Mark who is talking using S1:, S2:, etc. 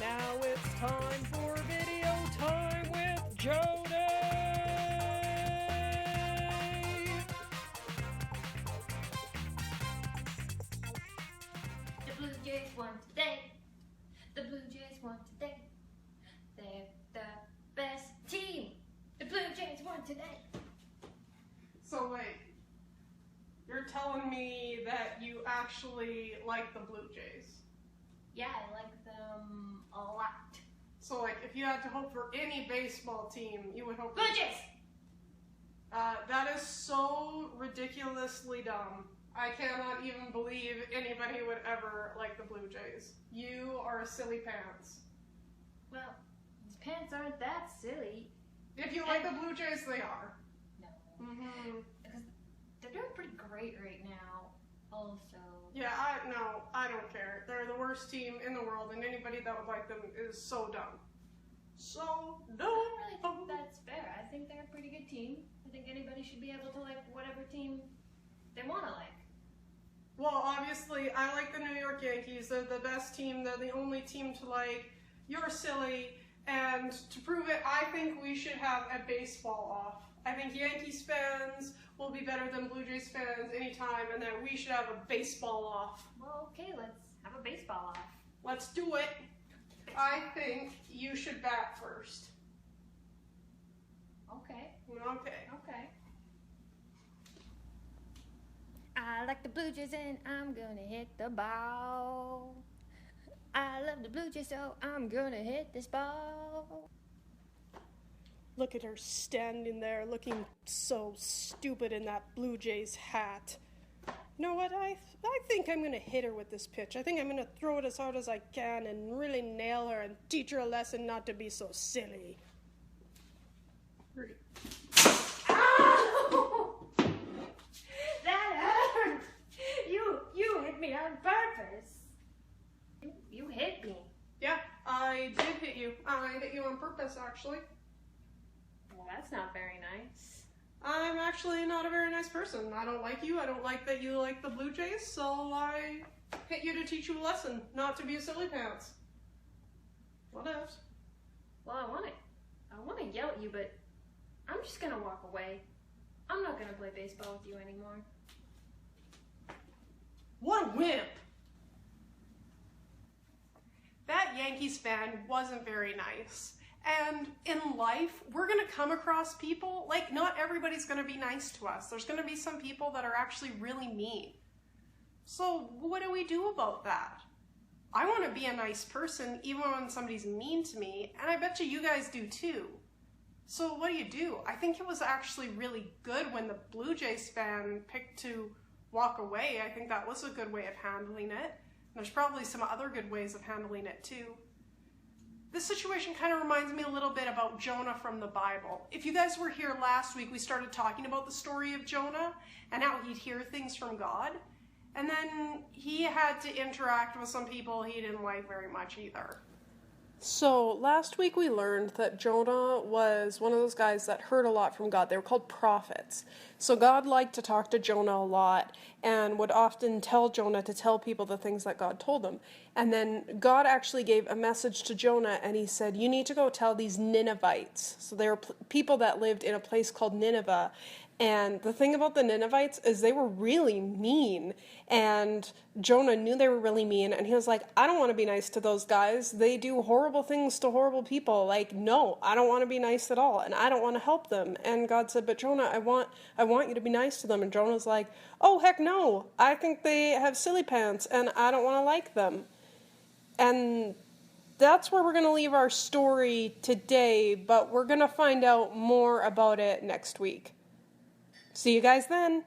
S1: Now it's time for video time with Jodi!
S2: The Blue Jays won today. The Blue Jays won today. They're the best team. The Blue Jays won today.
S1: So wait, you're telling me that you actually like the Blue Jays?
S2: Yeah, I like them a lot.
S1: So like, if you had to hope for any baseball team, you would hope
S2: Blue Jays!
S1: That is so ridiculously dumb. I cannot even believe anybody would ever like the Blue Jays. You are a silly pants.
S2: Well, these pants aren't that silly.
S1: If you like the Blue Jays, they are.
S2: No.
S1: Mm-hmm.
S2: Because they're doing pretty great right now, also.
S1: Yeah, I don't care. They're the worst team in the world, and anybody that would like them is so dumb. So dumb.
S2: I don't really think that's fair. I think they're a pretty good team. I think anybody should be able to like whatever team they want to like.
S1: Well, obviously, I like the New York Yankees. They're the best team. They're the only team to like. You're silly. And to prove it, I think we should have a baseball off. I think Yankees fans will be better than Blue Jays fans anytime, and that we should have a baseball off.
S2: Well, okay, let's have a baseball off.
S1: Let's do it. I think you should bat first.
S2: Okay.
S1: Okay.
S2: Okay. I like the Blue Jays and I'm gonna hit the ball. I love the Blue Jays, so I'm gonna hit this ball.
S1: Look at her standing there looking so stupid in that Blue Jays hat. You know what? I think I'm going to hit her with this pitch. I think I'm going to throw it as hard as I can and really nail her and teach her a lesson not to be so silly.
S2: Ow! That hurt! You hit me on purpose. You hit me.
S1: Yeah, I did hit you. I hit you on purpose, actually.
S2: Well, that's not very nice.
S1: I'm actually not a very nice person. I don't like you. I don't like that you like the Blue Jays, so I hit you to teach you a lesson, not to be a silly pants. What else?
S2: Well, I want to yell at you, but I'm just gonna walk away. I'm not gonna play baseball with you anymore.
S1: What wimp! That Yankees fan wasn't very nice. And in life, we're going to come across people, like not everybody's going to be nice to us. There's going to be some people that are actually really mean. So what do we do about that? I want to be a nice person even when somebody's mean to me, and I bet you guys do too. So what do? I think it was actually really good when the Blue Jays fan picked to walk away. I think that was a good way of handling it. There's probably some other good ways of handling it too. This situation kind of reminds me a little bit about Jonah from the Bible. If you guys were here last week, we started talking about the story of Jonah and how he'd hear things from God. And then he had to interact with some people he didn't like very much either. So last week we learned that Jonah was one of those guys that heard a lot from God. They were called prophets. So God liked to talk to Jonah a lot and would often tell Jonah to tell people the things that God told him. And then God actually gave a message to Jonah and he said, you need to go tell these Ninevites. So they were people that lived in a place called Nineveh. And the thing about the Ninevites is they were really mean, and Jonah knew they were really mean, and he was like, I don't want to be nice to those guys. They do horrible things to horrible people. Like, no, I don't want to be nice at all, and I don't want to help them. And God said, but Jonah, I want you to be nice to them. And Jonah's like, oh, heck no. I think they have silly pants, and I don't want to like them. And that's where we're going to leave our story today, but we're going to find out more about it next week. See you guys then.